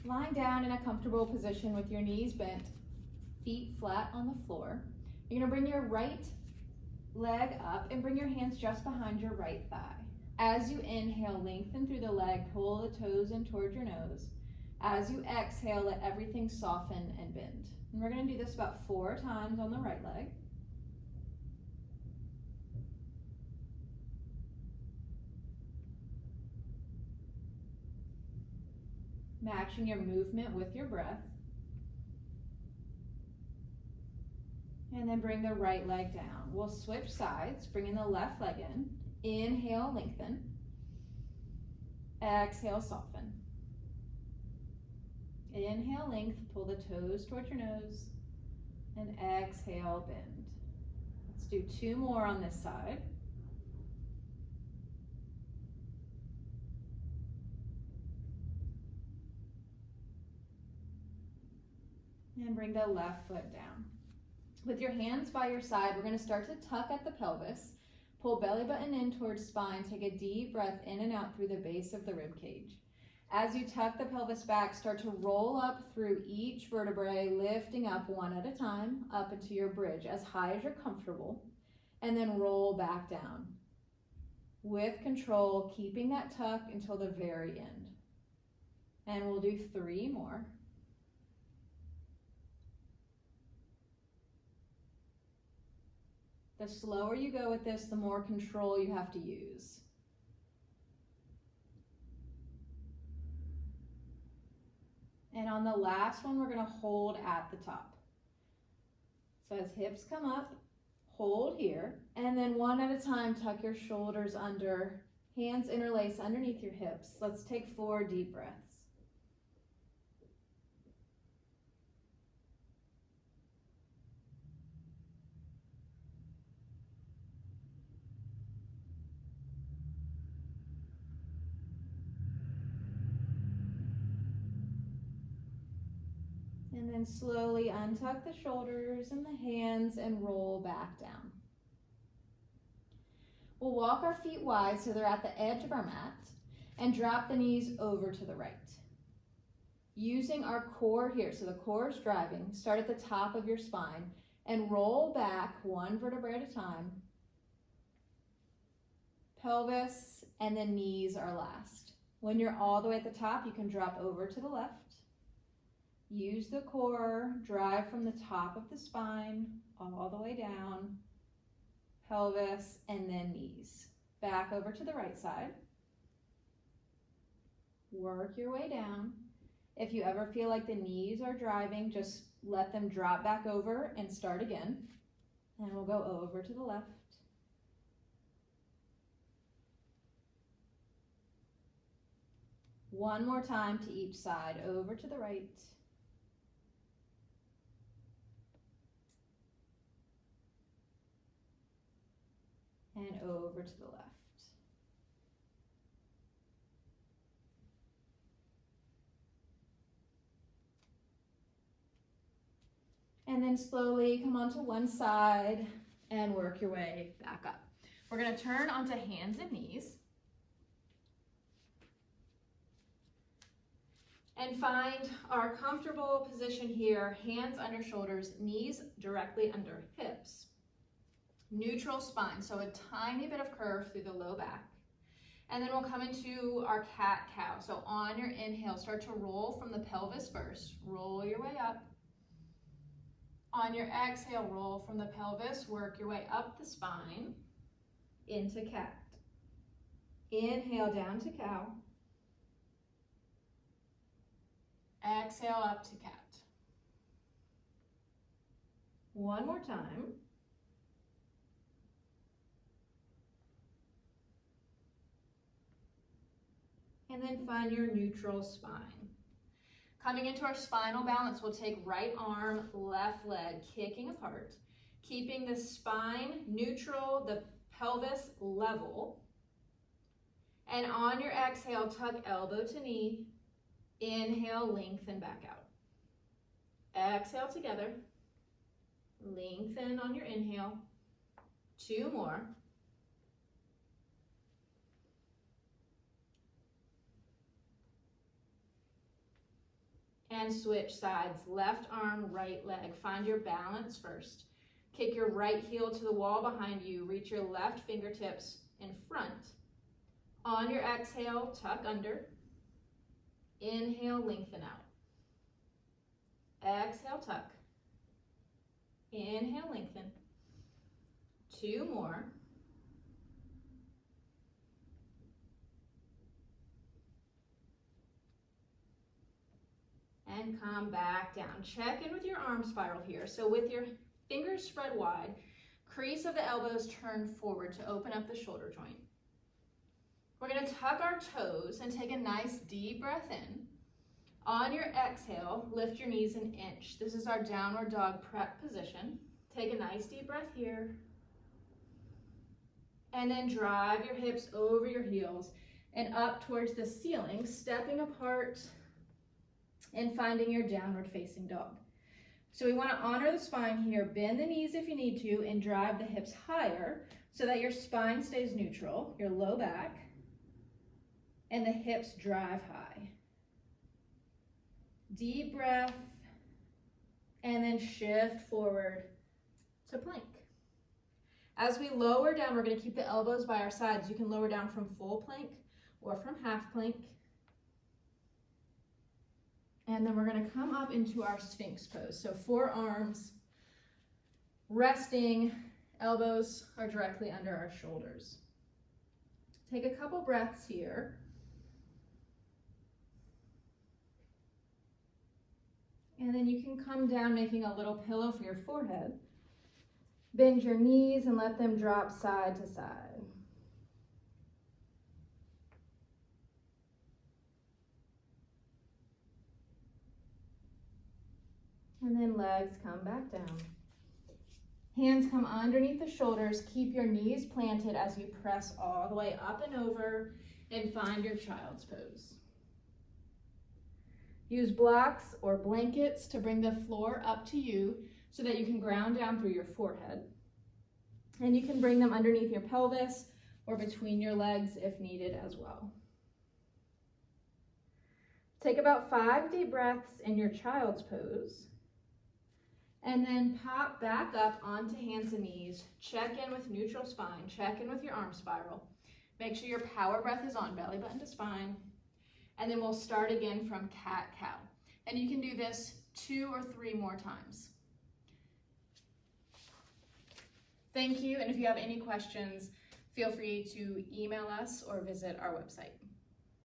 Lying down in a comfortable position with your knees bent, feet flat on the floor. You're gonna bring your right leg up and bring your hands just behind your right thigh. As you inhale, lengthen through the leg, pull the toes in toward your nose. As you exhale, let everything soften and bend. And we're gonna do this about 4 times on the right leg. Matching your movement with your breath. And then bring the right leg down. We'll switch sides, bringing the left leg in. Inhale, lengthen. Exhale, soften. Inhale, length, pull the toes towards your nose. And exhale, bend. Let's do 2 more on this side. And bring the left foot down. With your hands by your side, we're going to start to tuck at the pelvis. Pull belly button in towards spine. Take a deep breath in and out through the base of the rib cage. As you tuck the pelvis back, start to roll up through each vertebrae, lifting up one at a time, up into your bridge as high as you're comfortable, and then roll back down. With control, keeping that tuck until the very end. And we'll do 3 more. The slower you go with this, the more control you have to use. And on the last one, we're going to hold at the top. So as hips come up, hold here, and then one at a time, tuck your shoulders under, hands interlace underneath your hips. Let's take 4 deep breaths. And then slowly untuck the shoulders and the hands and roll back down. We'll walk our feet wide so they're at the edge of our mat and drop the knees over to the right. Using our core here, so the core is driving, start at the top of your spine and roll back 1 vertebrae at a time. Pelvis and then knees are last. When you're all the way at the top, you can drop over to the left. Use the core, drive from the top of the spine all the way down, pelvis, and then knees. Back over to the right side. Work your way down. If you ever feel like the knees are driving, just let them drop back over and start again. And we'll go over to the left. One more time to each side, over to the right. And over to the left. And then slowly come onto one side and work your way back up. We're going to turn onto hands and knees. And find our comfortable position here, hands under shoulders, knees directly under hips. Neutral spine, so a tiny bit of curve through the low back. And then we'll come into our cat-cow. So on your inhale, start to roll from the pelvis first. Roll your way up. On your exhale, roll from the pelvis, work your way up the spine into cat. Inhale down to cow. Exhale up to cat. One more time. And then find your neutral spine. Coming into our spinal balance, we'll take right arm, left leg, kicking apart, keeping the spine neutral, the pelvis level. And on your exhale, tuck elbow to knee. Inhale, lengthen back out. Exhale together. Lengthen on your inhale. 2 more. and switch sides. Left arm, right leg. Find your balance first. Kick your right heel to the wall behind you. Reach your left fingertips in front. On your exhale, tuck under. Inhale, lengthen out. Exhale, tuck. Inhale, lengthen. 2 more. And come back down. Check in with your arm spiral here. So with your fingers spread wide, crease of the elbows turned forward to open up the shoulder joint. We're going to tuck our toes and take a nice deep breath in. On your exhale, lift your knees an inch. This is our downward dog prep position. Take a nice deep breath here. And then drive your hips over your heels and up towards the ceiling, stepping apart and finding your downward facing dog. So we want to honor the spine here. Bend the knees if you need to and drive the hips higher so that your spine stays neutral, your low back, and the hips drive high. Deep breath, and then shift forward to plank. As we lower down, we're going to keep the elbows by our sides. You can lower down from full plank or from half plank. And then we're going to come up into our Sphinx pose. So forearms resting, elbows are directly under our shoulders. Take a couple breaths here. And then you can come down, making a little pillow for your forehead. Bend your knees and let them drop side to side. And then legs come back down. Hands come underneath the shoulders. Keep your knees planted as you press all the way up and over and find your child's pose. Use blocks or blankets to bring the floor up to you so that you can ground down through your forehead. And you can bring them underneath your pelvis or between your legs if needed as well. Take about 5 deep breaths in your child's pose. And then pop back up onto hands and knees. Check in with neutral spine. Check in with your arm spiral. Make sure your power breath is on, belly button to spine. And then we'll start again from cat-cow. And you can do this 2 or 3 more times. Thank you, and if you have any questions, feel free to email us or visit our website.